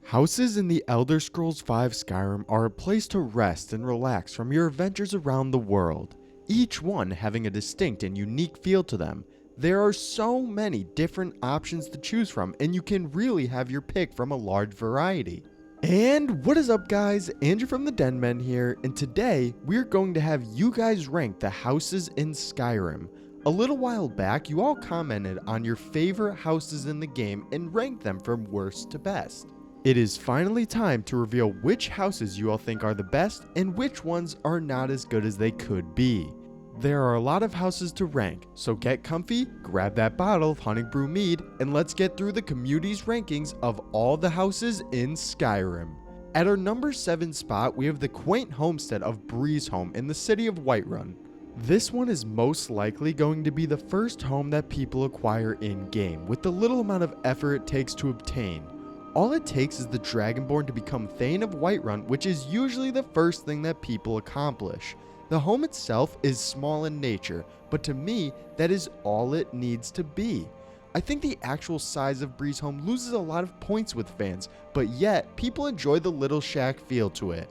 Houses in the Elder Scrolls V Skyrim are a place to rest and relax from your adventures around the world, each one having a distinct and unique feel to them. There are so many different options to choose from, and you can really have your pick from a large variety. And what is up, guys? Andrew from the Den Men here, and today we're going to have you guys rank the houses in Skyrim. A little while back, you all commented on your favorite houses in the game and ranked them from worst to best. It is finally time to reveal which houses you all think are the best and which ones are not as good as they could be. There are a lot of houses to rank, so get comfy, grab that bottle of honey brew mead, and let's get through the community's rankings of all the houses in Skyrim. At our number 7 spot, we have the quaint homestead of Breezehome in the city of Whiterun. This one is most likely going to be the first home that people acquire in-game, with the little amount of effort it takes to obtain. All it takes is the Dragonborn to become Thane of Whiterun, which is usually the first thing that people accomplish. The home itself is small in nature, but to me, that is all it needs to be. I think the actual size of Breezehome loses a lot of points with fans, but yet people enjoy the little shack feel to it.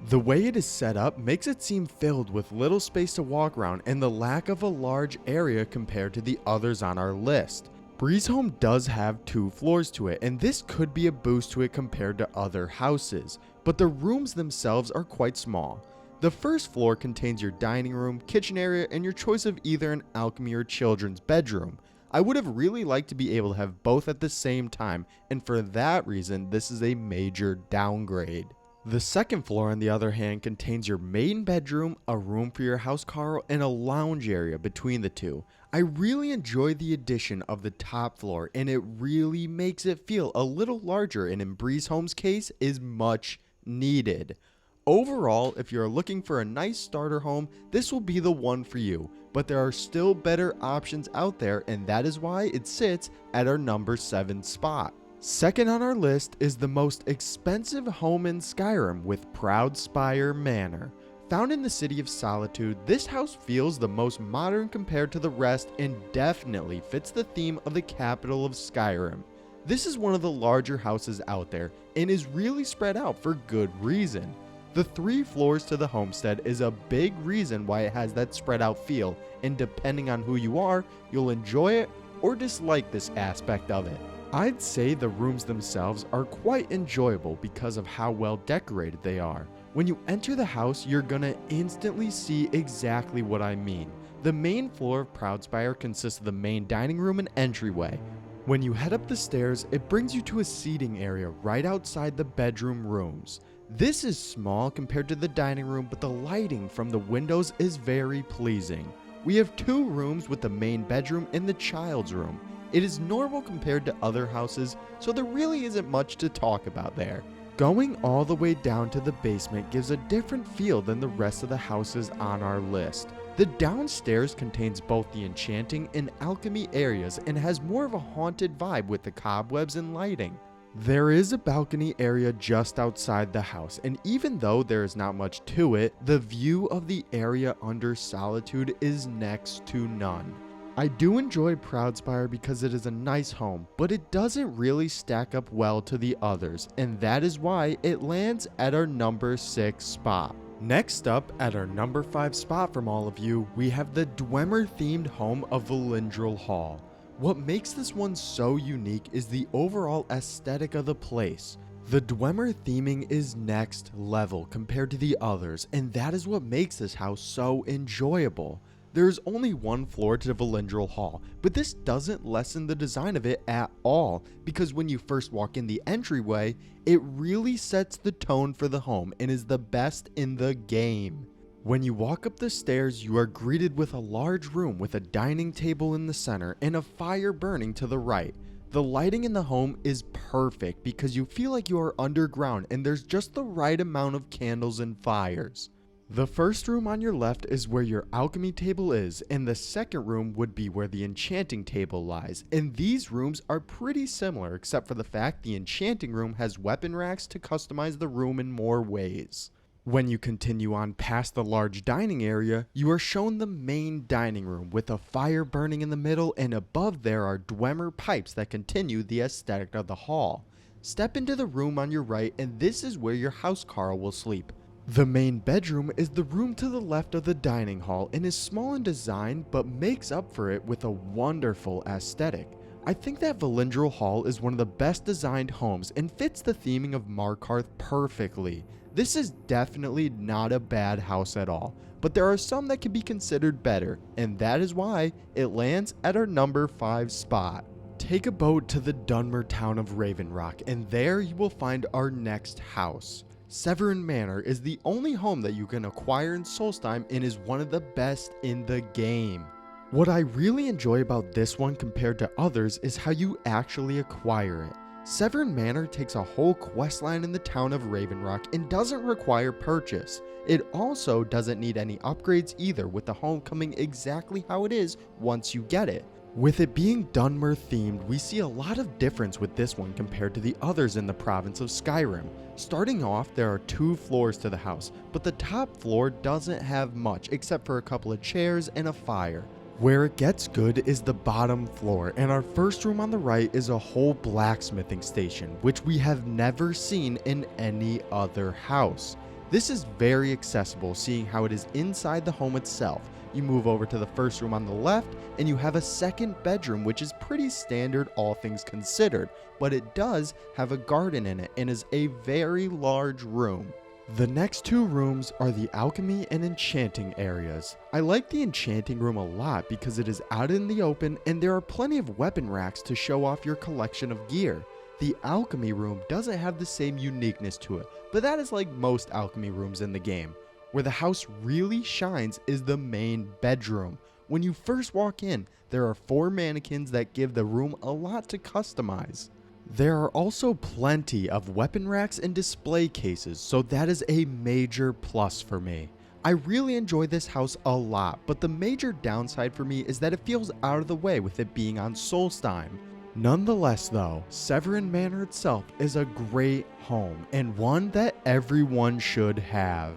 The way it is set up makes it seem filled with little space to walk around and the lack of a large area compared to the others on our list. Breezehome does have 2 floors to it, and this could be a boost to it compared to other houses, but the rooms themselves are quite small. The first floor contains your dining room, kitchen area, and your choice of either an alchemy or children's bedroom. I would have really liked to be able to have both at the same time, and for that reason, this is a major downgrade. The second floor, on the other hand, contains your main bedroom, a room for your housecarl, and a lounge area between the two. I really enjoy the addition of the top floor, and it really makes it feel a little larger, and in Breezehome's case, is much needed. Overall, if you're looking for a nice starter home, this will be the one for you, but there are still better options out there, and that is why it sits at our number 7 spot. Second on our list is the most expensive home in Skyrim with Proudspire Manor. Found in the city of Solitude, this house feels the most modern compared to the rest and definitely fits the theme of the capital of Skyrim. This is one of the larger houses out there and is really spread out for good reason. The 3 floors to the homestead is a big reason why it has that spread out feel, and depending on who you are, you'll enjoy it or dislike this aspect of it. I'd say the rooms themselves are quite enjoyable because of how well decorated they are. When you enter the house, you're gonna instantly see exactly what I mean. The main floor of Proudspire consists of the main dining room and entryway. When you head up the stairs, it brings you to a seating area right outside the bedroom rooms. This is small compared to the dining room, but the lighting from the windows is very pleasing. We have 2 rooms with the main bedroom and the child's room. It is normal compared to other houses, so there really isn't much to talk about there. Going all the way down to the basement gives a different feel than the rest of the houses on our list. The downstairs contains both the enchanting and alchemy areas and has more of a haunted vibe with the cobwebs and lighting. There is a balcony area just outside the house, and even though there is not much to it, the view of the area under Solitude is next to none. I do enjoy Proudspire because it is a nice home, but it doesn't really stack up well to the others, and that is why it lands at our number 6 spot. Next up, at our number 5 spot from all of you, we have the Dwemer-themed home of Vlindrel Hall. What makes this one so unique is the overall aesthetic of the place. The Dwemer theming is next level compared to the others, and that is what makes this house so enjoyable. There is only 1 floor to Vlindrel Hall, but this doesn't lessen the design of it at all, because when you first walk in the entryway, it really sets the tone for the home and is the best in the game. When you walk up the stairs, you are greeted with a large room with a dining table in the center and a fire burning to the right. The lighting in the home is perfect because you feel like you are underground and there's just the right amount of candles and fires. The first room on your left is where your alchemy table is, and the second room would be where the enchanting table lies, and these rooms are pretty similar except for the fact the enchanting room has weapon racks to customize the room in more ways. When you continue on past the large dining area, you are shown the main dining room with a fire burning in the middle, and above there are Dwemer pipes that continue the aesthetic of the hall. Step into the room on your right, and this is where your housecarl will sleep. The main bedroom is the room to the left of the dining hall and is small in design but makes up for it with a wonderful aesthetic. I think that Vlindrel Hall is one of the best designed homes and fits the theming of Markarth perfectly. This is definitely not a bad house at all, but there are some that can be considered better, and that is why it lands at our number 5 spot. Take a boat to the Dunmer town of Ravenrock, and there you will find our next house. Severin Manor is the only home that you can acquire in Solstheim and is one of the best in the game. What I really enjoy about this one compared to others is how you actually acquire it. Severin Manor takes a whole questline in the town of Ravenrock and doesn't require purchase. It also doesn't need any upgrades either, with the home coming exactly how it is once you get it. With it being Dunmer themed, we see a lot of difference with this one compared to the others in the province of Skyrim. Starting off, there are 2 floors to the house, but the top floor doesn't have much except for a couple of chairs and a fire. Where it gets good is the bottom floor, and our first room on the right is a whole blacksmithing station, which we have never seen in any other house. This is very accessible, seeing how it is inside the home itself. You move over to the first room on the left, and you have a second bedroom, which is pretty standard all things considered, but it does have a garden in it and is a very large room. The next 2 rooms are the alchemy and enchanting areas. I like the enchanting room a lot because it is out in the open and there are plenty of weapon racks to show off your collection of gear. The alchemy room doesn't have the same uniqueness to it, but that is like most alchemy rooms in the game. Where the house really shines is the main bedroom. When you first walk in, there are 4 mannequins that give the room a lot to customize. There are also plenty of weapon racks and display cases, so that is a major plus for me. I really enjoy this house a lot, but the major downside for me is that it feels out of the way with it being on Solstheim. Nonetheless though, Severin Manor itself is a great home and one that everyone should have.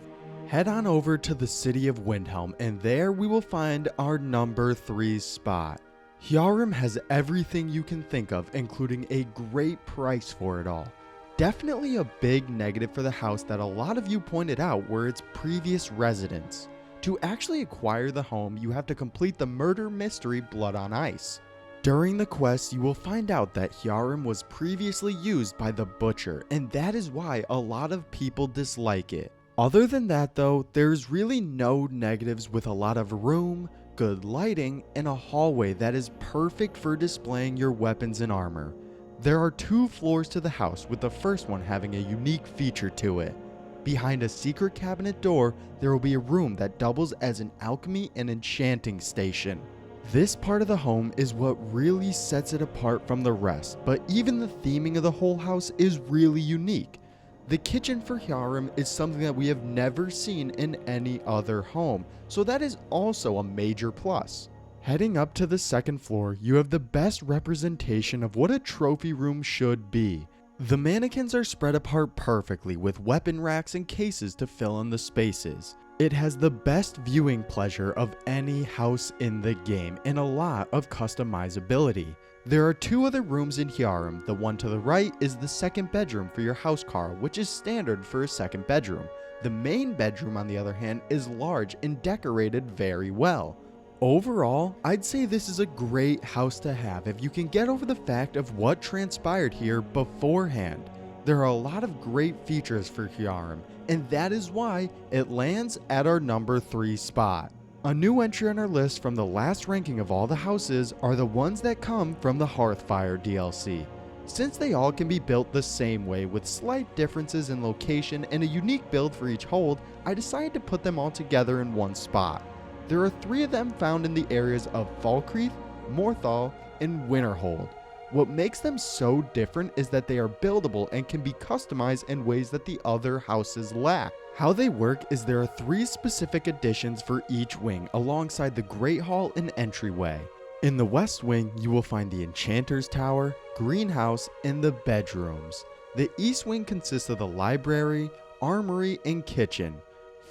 Head on over to the city of Windhelm, and there we will find our number 3 spot. Hjerim has everything you can think of, including a great price for it all. Definitely a big negative for the house that a lot of you pointed out were its previous residents. To actually acquire the home, you have to complete the murder mystery Blood on Ice. During the quest, you will find out that Hjerim was previously used by the Butcher, and that is why a lot of people dislike it. Other than that though, there's really no negatives with a lot of room, good lighting, and a hallway that is perfect for displaying your weapons and armor. There are 2 floors to the house, with the first one having a unique feature to it. Behind a secret cabinet door, there will be a room that doubles as an alchemy and enchanting station. This part of the home is what really sets it apart from the rest, but even the theming of the whole house is really unique. The kitchen for Hjerim is something that we have never seen in any other home, so that is also a major plus. Heading up to the second floor, you have the best representation of what a trophy room should be. The mannequins are spread apart perfectly with weapon racks and cases to fill in the spaces. It has the best viewing pleasure of any house in the game and a lot of customizability. There are 2 other rooms in Hjerim. The one to the right is the second bedroom for your housecarl, which is standard for a second bedroom. The main bedroom, on the other hand, is large and decorated very well. Overall, I'd say this is a great house to have if you can get over the fact of what transpired here beforehand. There are a lot of great features for Hjerim, and that is why it lands at our number 3 spot. A new entry on our list from the last ranking of all the houses are the ones that come from the Hearthfire DLC. Since they all can be built the same way with slight differences in location and a unique build for each hold, I decided to put them all together in one spot. There are 3 of them found in the areas of Falkreath, Morthal, and Winterhold. What makes them so different is that they are buildable and can be customized in ways that the other houses lack. How they work is there are 3 specific additions for each wing alongside the Great Hall and entryway. In the West Wing, you will find the Enchanter's Tower, Greenhouse, and the bedrooms. The East Wing consists of the library, armory, and kitchen.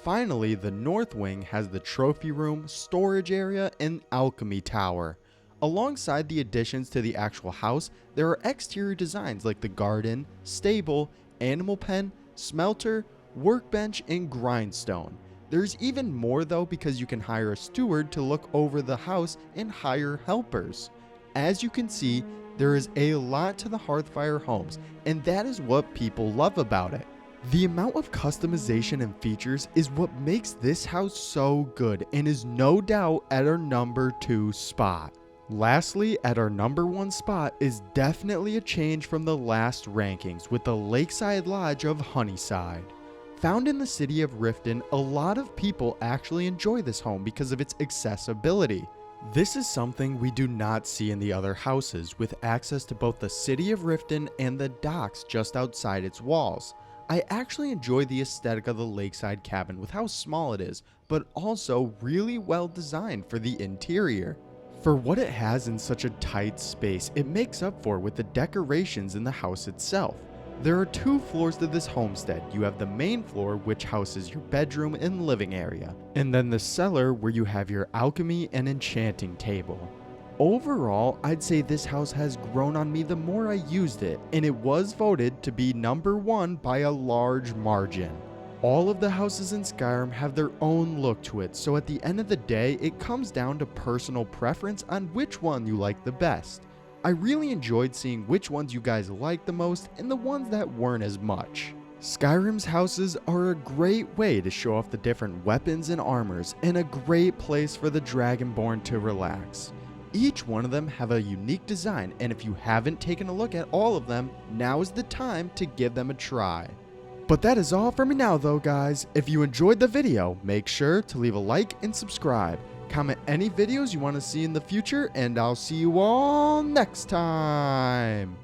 Finally, the North Wing has the trophy room, storage area, and alchemy tower. Alongside the additions to the actual house, there are exterior designs like the garden, stable, animal pen, smelter, workbench, and grindstone. There's even more though, because you can hire a steward to look over the house and hire helpers. As you can see, there is a lot to the Hearthfire homes, and that is what people love about it. The amount of customization and features is what makes this house so good and is no doubt at our number 2 spot. Lastly, at our number 1 spot is definitely a change from the last rankings with the Lakeside Lodge of Honeyside. Found in the city of Riften, a lot of people actually enjoy this home because of its accessibility. This is something we do not see in the other houses, with access to both the city of Riften and the docks just outside its walls. I actually enjoy the aesthetic of the lakeside cabin with how small it is, but also really well designed for the interior. For what it has in such a tight space, it makes up for with the decorations in the house itself. There are 2 floors to this homestead. You have the main floor, which houses your bedroom and living area, and then the cellar where you have your alchemy and enchanting table. Overall, I'd say this house has grown on me the more I used it, and it was voted to be number 1 by a large margin. All of the houses in Skyrim have their own look to it, so at the end of the day, it comes down to personal preference on which one you like the best. I really enjoyed seeing which ones you guys liked the most and the ones that weren't as much. Skyrim's houses are a great way to show off the different weapons and armors, and a great place for the Dragonborn to relax. Each one of them have a unique design, and if you haven't taken a look at all of them, now is the time to give them a try. But that is all for me now though, guys. If you enjoyed the video, make sure to leave a like and subscribe. Comment any videos you want to see in the future, and I'll see you all next time.